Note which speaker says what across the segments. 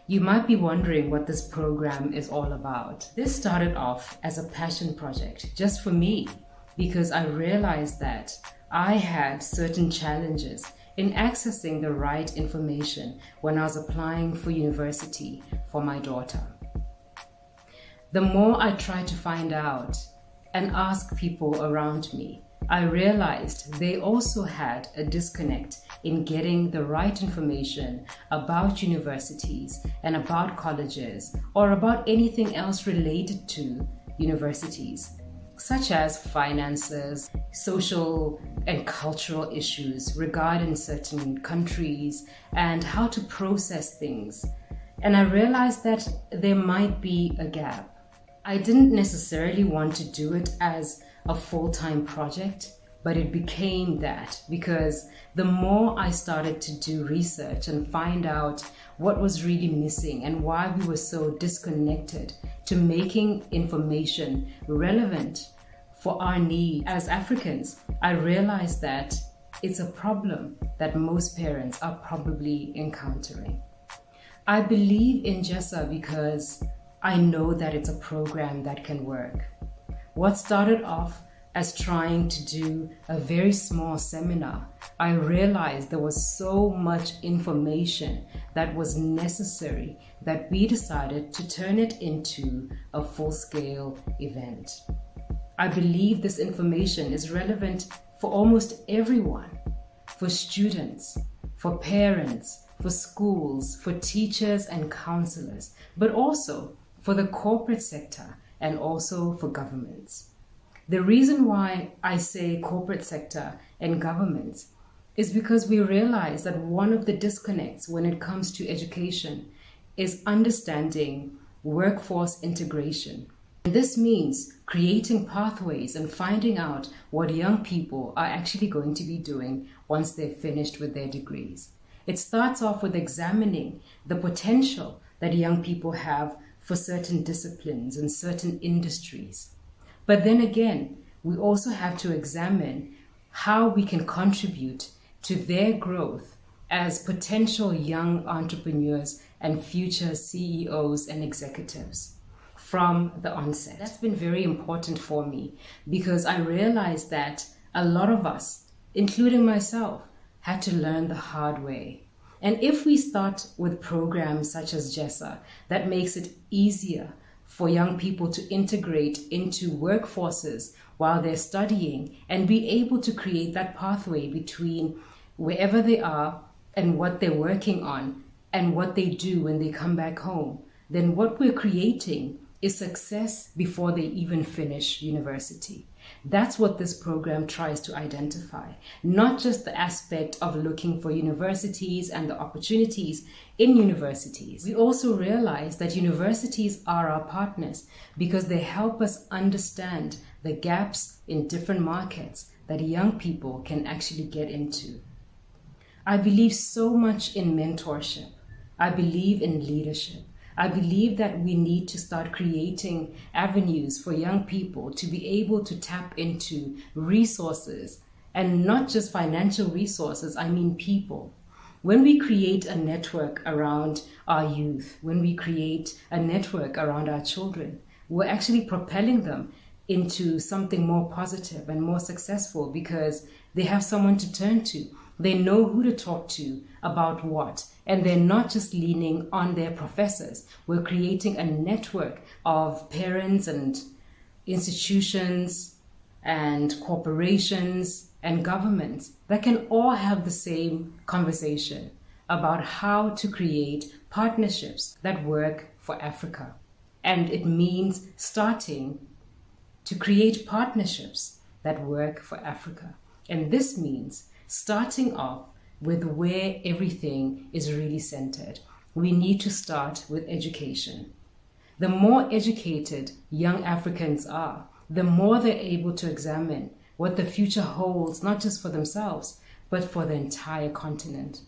Speaker 1: You might be wondering what this program is all about. This started off as a passion project just for me because I realized that I had certain challenges in accessing the right information when I was applying for university for my daughter. The more I tried to find out and ask people around me, I realized they also had a disconnect in getting the right information about universities and about colleges or about anything else related to universities, such as finances, social and cultural issues regarding certain countries, and how to process things. And I realized that there might be a gap. I didn't necessarily want to do it as a full-time project, but it became that because the more I started to do research and find out what was really missing and why we were so disconnected to making information relevant for our need as Africans, I realized that it's a problem that most parents are probably encountering. I believe in GESSA because I know that it's a program that can work. What started off as trying to do a very small seminar, I realized there was so much information that was necessary that we decided to turn it into a full-scale event. I believe this information is relevant for almost everyone, for students, for parents, for schools, for teachers and counselors, but also for the corporate sector and also for governments. The reason why I say corporate sector and governments is because we realize that one of the disconnects when it comes to education is understanding workforce integration. And this means creating pathways and finding out what young people are actually going to be doing once they're finished with their degrees. It starts off with examining the potential that young people have for certain disciplines and certain industries. But then again, we also have to examine how we can contribute to their growth as potential young entrepreneurs and future CEOs and executives from the onset. That's been very important for me because I realized that a lot of us, including myself, had to learn the hard way. And if we start with programs such as GESSA, that makes it easier for young people to integrate into workforces while they're studying and be able to create that pathway between wherever they are and what they're working on and what they do when they come back home, then what we're creating is success before they even finish university. That's what this program tries to identify, not just the aspect of looking for universities and the opportunities in universities. We also realize that universities are our partners because they help us understand the gaps in different markets that young people can actually get into. I believe so much in mentorship. I believe in leadership. I believe that we need to start creating avenues for young people to be able to tap into resources, and not just financial resources, I mean people. When we create a network around our youth, when we create a network around our children, we're actually propelling them into something more positive and more successful because they have someone to turn to. They know who to talk to about what, and they're not just leaning on their professors. We're creating a network of parents and institutions and corporations and governments that can all have the same conversation about how to create partnerships that work for Africa. And it means starting to create partnerships that work for Africa. And this means starting off with where everything is really centered. We need to start with education. The more educated young Africans are, the more they're able to examine what the future holds, not just for themselves, but for the entire continent.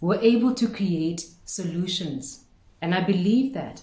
Speaker 1: We're able to create solutions. And I believe that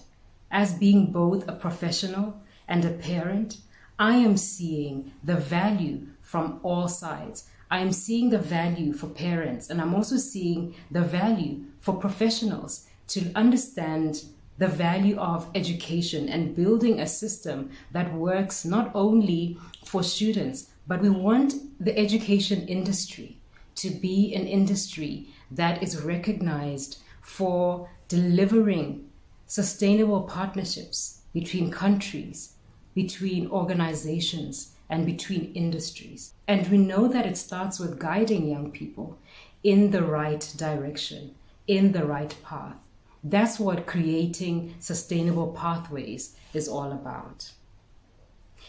Speaker 1: as being both a professional and a parent, I am seeing the value from all sides. I am seeing the value for parents, and I'm also seeing the value for professionals to understand the value of education and building a system that works not only for students, but we want the education industry to be an industry that is recognized for delivering sustainable partnerships between countries, between organizations, and between industries. And we know that it starts with guiding young people in the right direction, in the right path. That's what creating sustainable pathways is all about.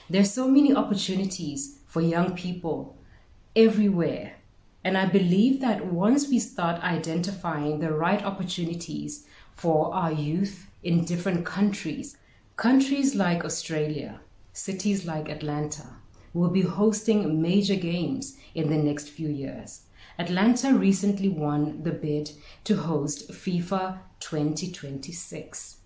Speaker 1: There's so many opportunities for young people everywhere. And I believe that once we start identifying the right opportunities for our youth in different countries like Australia, cities like Atlanta, will be hosting major games in the next few years. Atlanta recently won the bid to host FIFA 2026.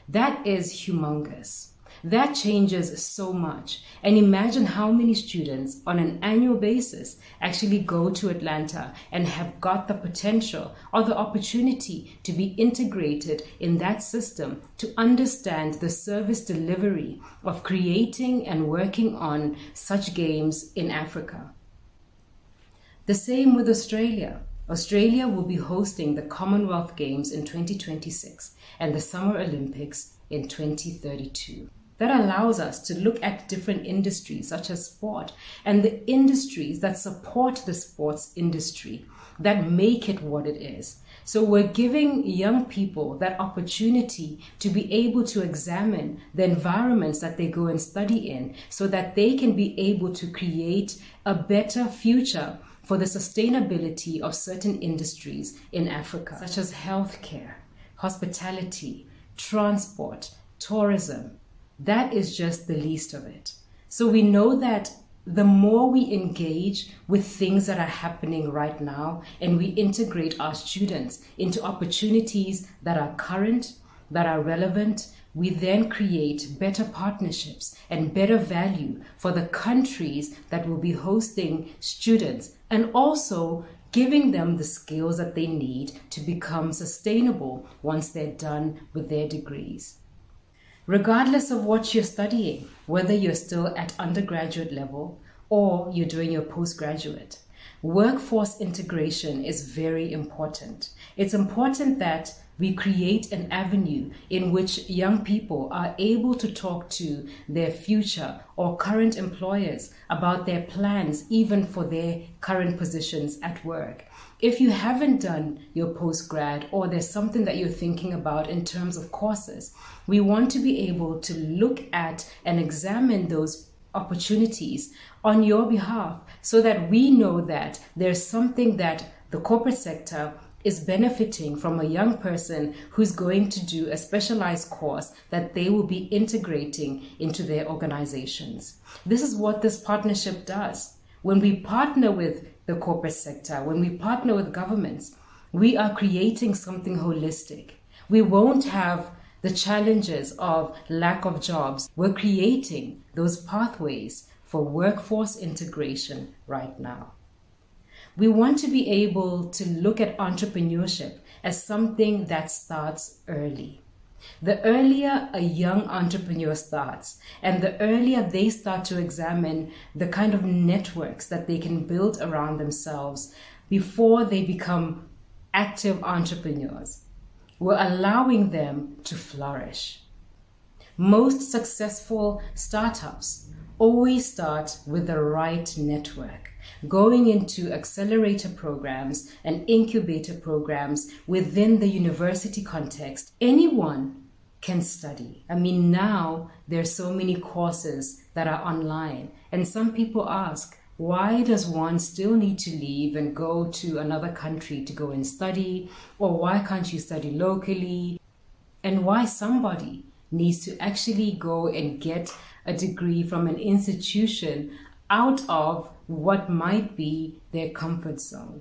Speaker 1: That is humongous. That changes so much. And imagine how many students on an annual basis actually go to Atlanta and have got the potential or the opportunity to be integrated in that system to understand the service delivery of creating and working on such games in Africa. The same with Australia. Australia will be hosting the Commonwealth Games in 2026 and the Summer Olympics in 2032. That allows us to look at different industries such as sport and the industries that support the sports industry, that make it what it is. So we're giving young people that opportunity to be able to examine the environments that they go and study in so that they can be able to create a better future for the sustainability of certain industries in Africa, such as healthcare, hospitality, transport, tourism. That is just the least of it. So we know that the more we engage with things that are happening right now and we integrate our students into opportunities that are current, that are relevant, we then create better partnerships and better value for the countries that will be hosting students, and also giving them the skills that they need to become sustainable once they're done with their degrees. Regardless of what you're studying, whether you're still at undergraduate level or you're doing your postgraduate, workforce integration is very important. It's important that we create an avenue in which young people are able to talk to their future or current employers about their plans, even for their current positions at work. If you haven't done your postgrad or there's something that you're thinking about in terms of courses, we want to be able to look at and examine those opportunities on your behalf so that we know that there's something that the corporate sector is benefiting from a young person who's going to do a specialized course that they will be integrating into their organizations. This is what this partnership does. When we partner with the corporate sector, when we partner with governments, we are creating something holistic. We won't have the challenges of lack of jobs. We're creating those pathways for workforce integration right now. We want to be able to look at entrepreneurship as something that starts early. The earlier a young entrepreneur starts, and the earlier they start to examine the kind of networks that they can build around themselves before they become active entrepreneurs, we're allowing them to flourish. Most successful startups always start with the right network, going into accelerator programs and incubator programs within the university context. Anyone can study. I mean, now there's so many courses that are online, and some people ask, why does one still need to leave and go to another country to go and study? Or why can't you study locally? And why somebody needs to actually go and get a degree from an institution out of what might be their comfort zone.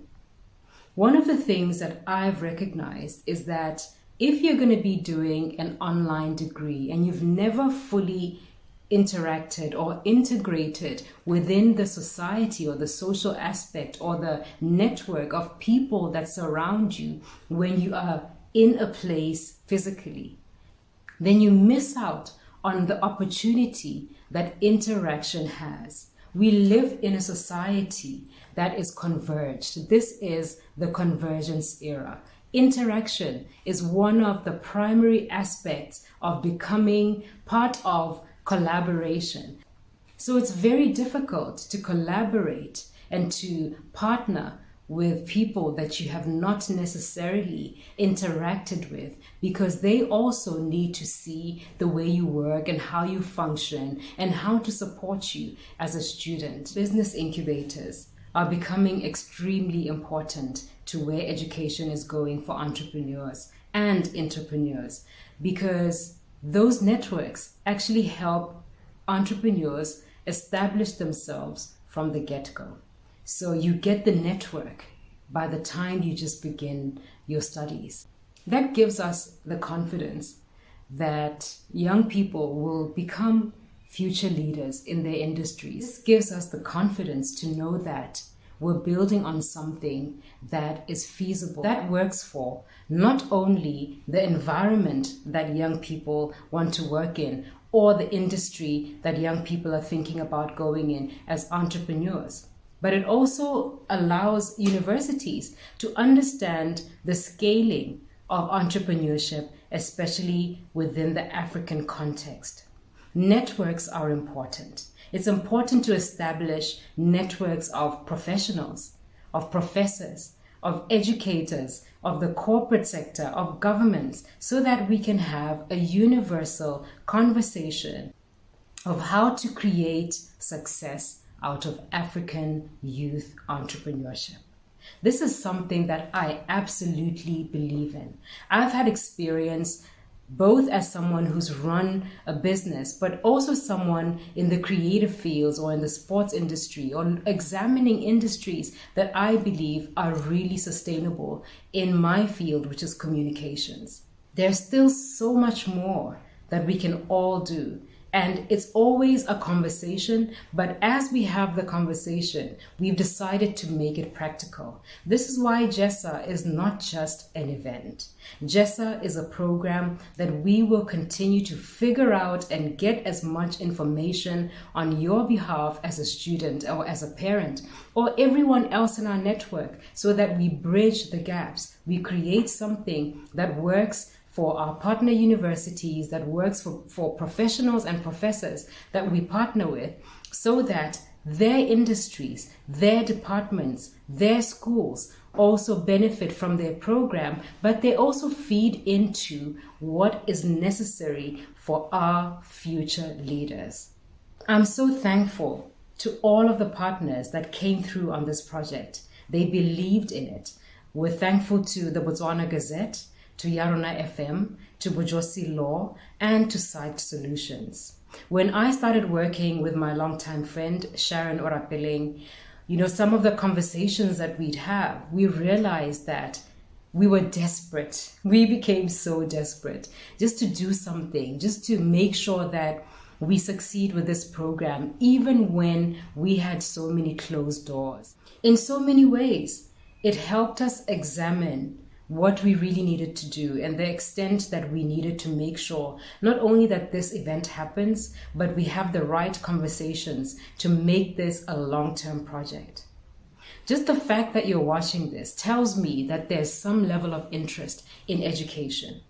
Speaker 1: One of the things that I've recognized is that if you're going to be doing an online degree and you've never fully interacted or integrated within the society or the social aspect or the network of people that surround you when you are in a place physically, then you miss out on the opportunity that interaction has. We live in a society that is converged. This is the convergence era. Interaction is one of the primary aspects of becoming part of collaboration. So it's very difficult to collaborate and to partner with people that you have not necessarily interacted with, because they also need to see the way you work and how you function and how to support you as a student. Business incubators are becoming extremely important to where education is going for entrepreneurs and entrepreneurs, because those networks actually help entrepreneurs establish themselves from the get-go. So you get the network by the time you just begin your studies. That gives us the confidence that young people will become future leaders in their industries. This gives us the confidence to know that we're building on something that is feasible, that works for not only the environment that young people want to work in or the industry that young people are thinking about going in as entrepreneurs, but it also allows universities to understand the scaling of entrepreneurship, especially within the African context. Networks are important. It's important to establish networks of professionals, of professors, of educators, of the corporate sector, of governments, so that we can have a universal conversation of how to create success out of African youth entrepreneurship. This is something that I absolutely believe in. I've had experience both as someone who's run a business, but also someone in the creative fields or in the sports industry, or examining industries that I believe are really sustainable in my field, which is communications. There's still so much more that we can all do. And it's always a conversation, but as we have the conversation, we've decided to make it practical. This is why GESSA is not just an event. GESSA is a program that we will continue to figure out and get as much information on your behalf as a student or as a parent or everyone else in our network, so that we bridge the gaps. We create something that works for our partner universities, that works for professionals and professors that we partner with, so that their industries, their departments, their schools also benefit from their program, but they also feed into what is necessary for our future leaders. I'm so thankful to all of the partners that came through on this project. They believed in it. We're thankful to the Botswana Gazette, to Yarona FM, to Bojosi Law, and to Site Solutions. When I started working with my longtime friend, Sharon Orapeling, some of the conversations that we'd have, we realized that we were desperate. We became so desperate just to do something, just to make sure that we succeed with this program, even when we had so many closed doors. In so many ways, it helped us examine what we really needed to do and the extent that we needed to make sure not only that this event happens, but we have the right conversations to make this a long-term project. Just the fact that you're watching this tells me that there's some level of interest in education.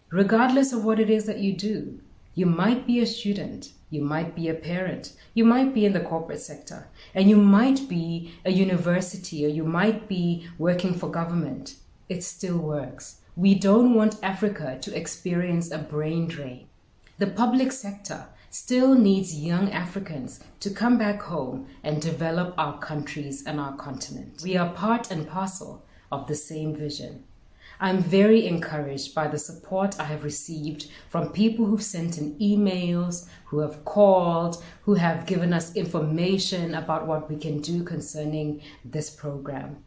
Speaker 1: Regardless of what it is that you do, you might be a student, you might be a parent, you might be in the corporate sector, and you might be a university, or you might be working for government. It still works. We don't want Africa to experience a brain drain. The public sector still needs young Africans to come back home and develop our countries and our continent. We are part and parcel of the same vision. I'm very encouraged by the support I have received from people who've sent in emails, who have called, who have given us information about what we can do concerning this program.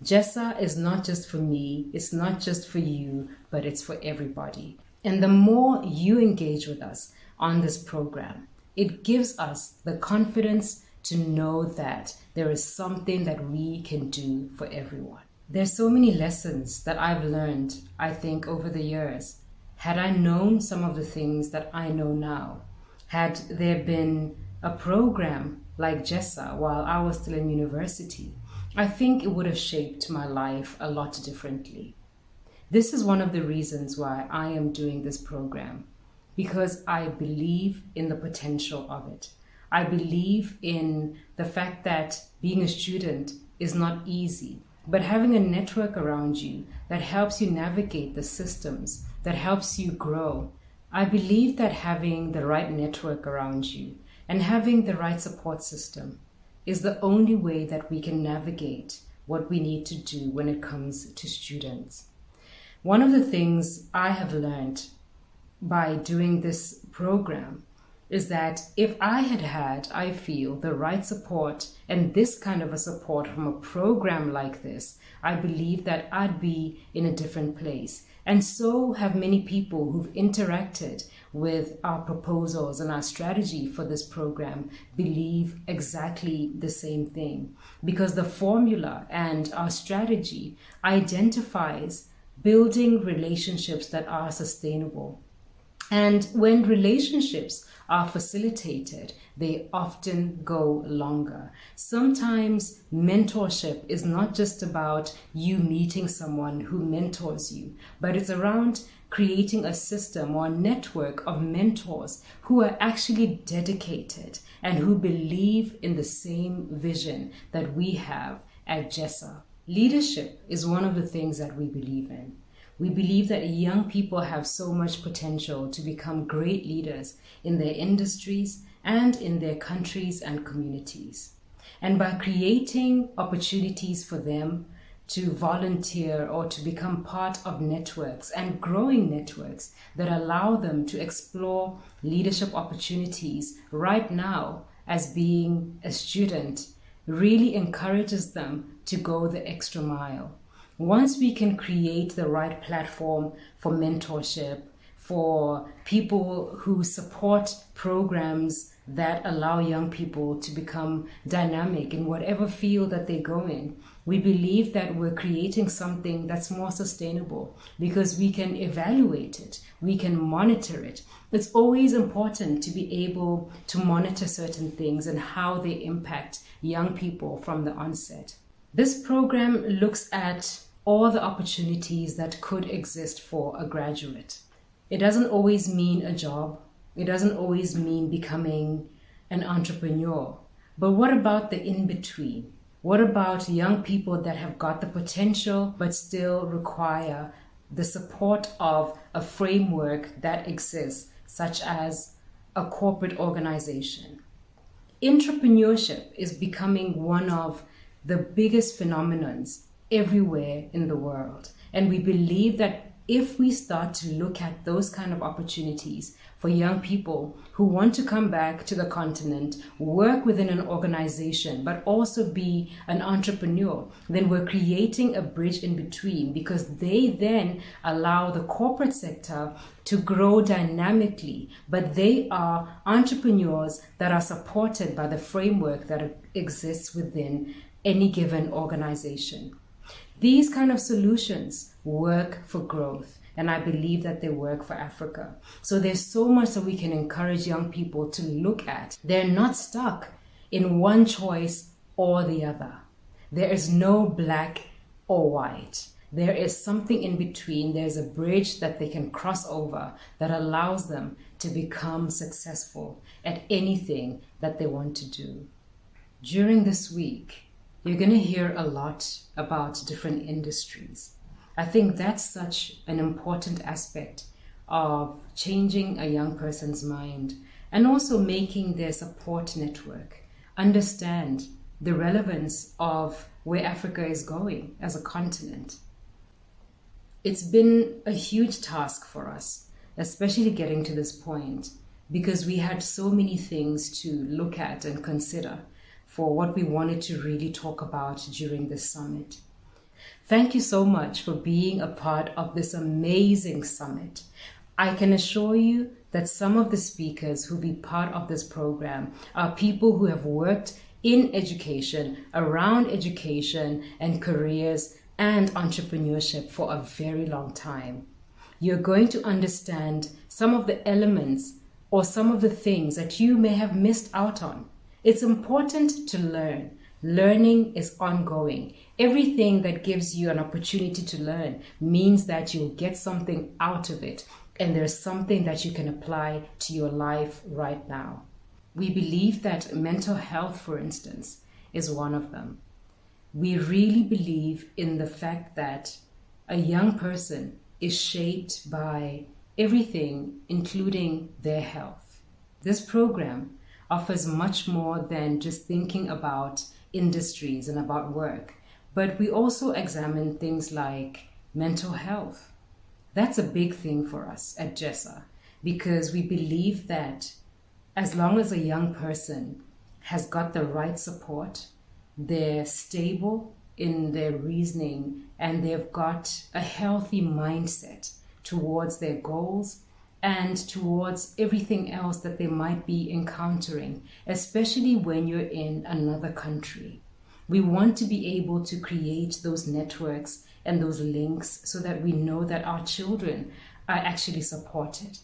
Speaker 1: GESSA is not just for me, it's not just for you, but it's for everybody. And the more you engage with us on this program, it gives us the confidence to know that there is something that we can do for everyone. There's so many lessons that I've learned, I think, over the years. Had I known some of the things that I know now, had there been a program like GESSA while I was still in university, I think it would have shaped my life a lot differently. This is one of the reasons why I am doing this program, because I believe in the potential of it. I believe in the fact that being a student is not easy, but having a network around you that helps you navigate the systems, that helps you grow. I believe that having the right network around you and having the right support system is the only way that we can navigate what we need to do when it comes to students. One of the things I have learned by doing this program is that if I had, I feel, the right support and this kind of a support from a program like this, I believe that I'd be in a different place. And so have many people who've interacted with our proposals and our strategy for this program believe exactly the same thing. Because the formula and our strategy identifies building relationships that are sustainable. And when relationships are facilitated, they often go longer. Sometimes mentorship is not just about you meeting someone who mentors you, but it's around creating a system or a network of mentors who are actually dedicated and who believe in the same vision that we have at GESSA. Leadership is one of the things that we believe in. We believe that young people have so much potential to become great leaders in their industries and in their countries and communities. And by creating opportunities for them to volunteer or to become part of networks and growing networks that allow them to explore leadership opportunities right now as being a student really encourages them to go the extra mile. Once we can create the right platform for mentorship, for people who support programs that allow young people to become dynamic in whatever field that they go in, we believe that we're creating something that's more sustainable because we can evaluate it, we can monitor it. It's always important to be able to monitor certain things and how they impact young people from the onset. This program looks at all the opportunities that could exist for a graduate. It doesn't always mean a job. It doesn't always mean becoming an entrepreneur. But what about the in-between? What about young people that have got the potential but still require the support of a framework that exists, such as a corporate organization? Entrepreneurship is becoming one of the biggest phenomenons everywhere in the world. And we believe that if we start to look at those kind of opportunities for young people who want to come back to the continent, work within an organization, but also be an entrepreneur, then we're creating a bridge in between, because they then allow the corporate sector to grow dynamically, but they are entrepreneurs that are supported by the framework that exists within any given organization. These kind of solutions work for growth, and I believe that they work for Africa. So there's so much that we can encourage young people to look at. They're not stuck in one choice or the other. There is no black or white. There is something in between. There's a bridge that they can cross over that allows them to become successful at anything that they want to do. During this week, you're going to hear a lot about different industries. I think that's such an important aspect of changing a young person's mind and also making their support network understand the relevance of where Africa is going as a continent. It's been a huge task for us, especially getting to this point, because we had so many things to look at and consider for what we wanted to really talk about during this summit. Thank you so much for being a part of this amazing summit. I can assure you that some of the speakers who will be part of this program are people who have worked in education, around education and careers and entrepreneurship for a very long time. You're going to understand some of the elements or some of the things that you may have missed out on. It's important to learn. Learning is ongoing. Everything that gives you an opportunity to learn means that you'll get something out of it, and there's something that you can apply to your life right now. We believe that mental health, for instance, is one of them. We really believe in the fact that a young person is shaped by everything, including their health. This program offers much more than just thinking about industries and about work, but we also examine things like mental health. That's a big thing for us at GESSA, because we believe that as long as a young person has got the right support, they're stable in their reasoning, and they've got a healthy mindset towards their goals and towards everything else that they might be encountering, especially when you're in another country. We want to be able to create those networks and those links so that we know that our children are actually supported.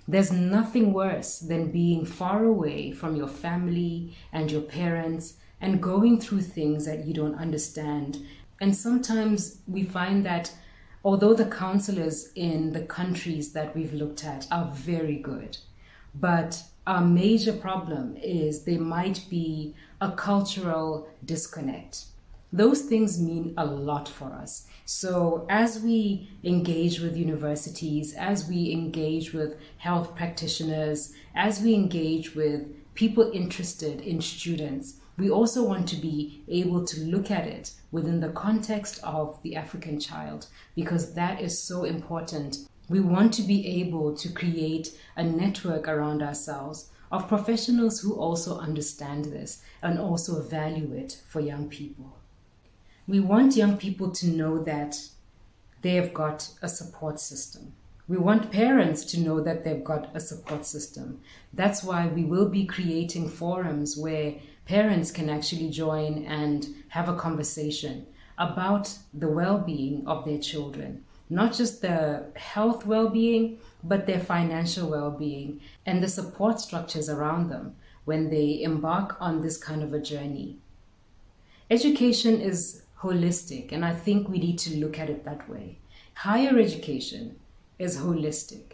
Speaker 1: There's nothing worse than being far away from your family and your parents and going through things that you don't understand. And sometimes we find that although the counselors in the countries that we've looked at are very good, but our major problem is there might be a cultural disconnect. Those things mean a lot for us. So as we engage with universities, as we engage with health practitioners, as we engage with people interested in students, we also want to be able to look at it within the context of the African child, because that is so important. We want to be able to create a network around ourselves of professionals who also understand this and also value it for young people. We want young people to know that they have got a support system. We want parents to know that they've got a support system. That's why we will be creating forums where parents can actually join and have a conversation about the well-being of their children. Not just the health well-being, but their financial well-being and the support structures around them when they embark on this kind of a journey. Education is holistic, and I think we need to look at it that way. Higher education is holistic.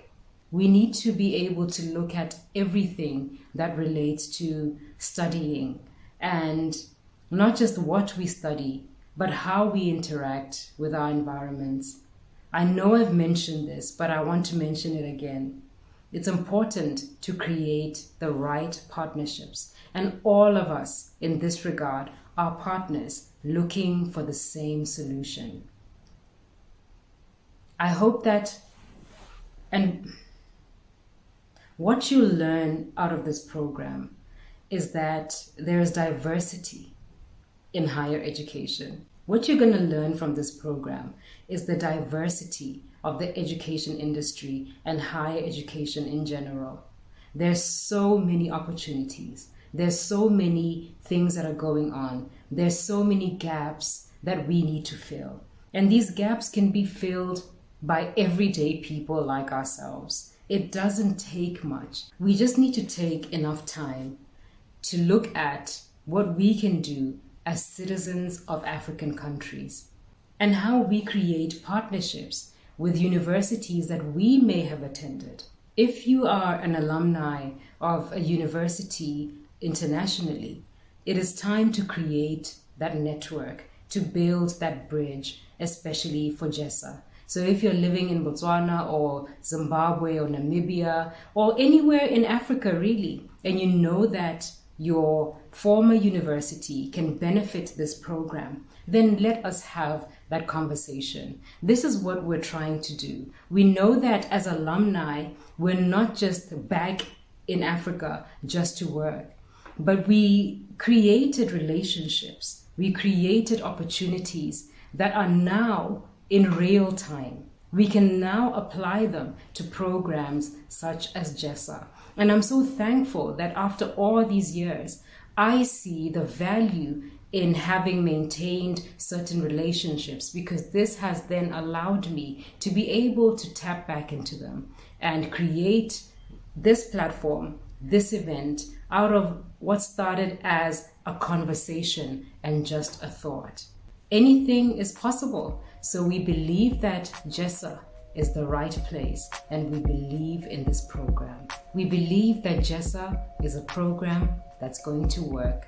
Speaker 1: We need to be able to look at everything that relates to studying, and not just what we study, but how we interact with our environments. I know I've mentioned this, but I want to mention it again. It's important to create the right partnerships, and all of us in this regard are partners looking for the same solution. I hope that, and what you learn out of this program is that there is diversity in higher education. What you're going to learn from this program is the diversity of the education industry and higher education in general. There's so many opportunities. There's so many things that are going on. There's so many gaps that we need to fill. And these gaps can be filled by everyday people like ourselves. It doesn't take much. We just need to take enough time to look at what we can do as citizens of African countries and how we create partnerships with universities that we may have attended. If you are an alumni of a university internationally, it is time to create that network, to build that bridge, especially for GESSA. So if you're living in Botswana or Zimbabwe or Namibia or anywhere in Africa really, and you know that your former university can benefit this program, then let us have that conversation. This is what we're trying to do. We know that as alumni, we're not just back in Africa just to work, but we created relationships, we created opportunities that are now in real time. We can now apply them to programs such as GESSA. And I'm so thankful that after all these years, I see the value in having maintained certain relationships, because this has then allowed me to be able to tap back into them and create this platform, this event, out of what started as a conversation and just a thought. Anything is possible. So we believe that GESSA is the right place, and we believe in this program. We believe that GESSA is a program that's going to work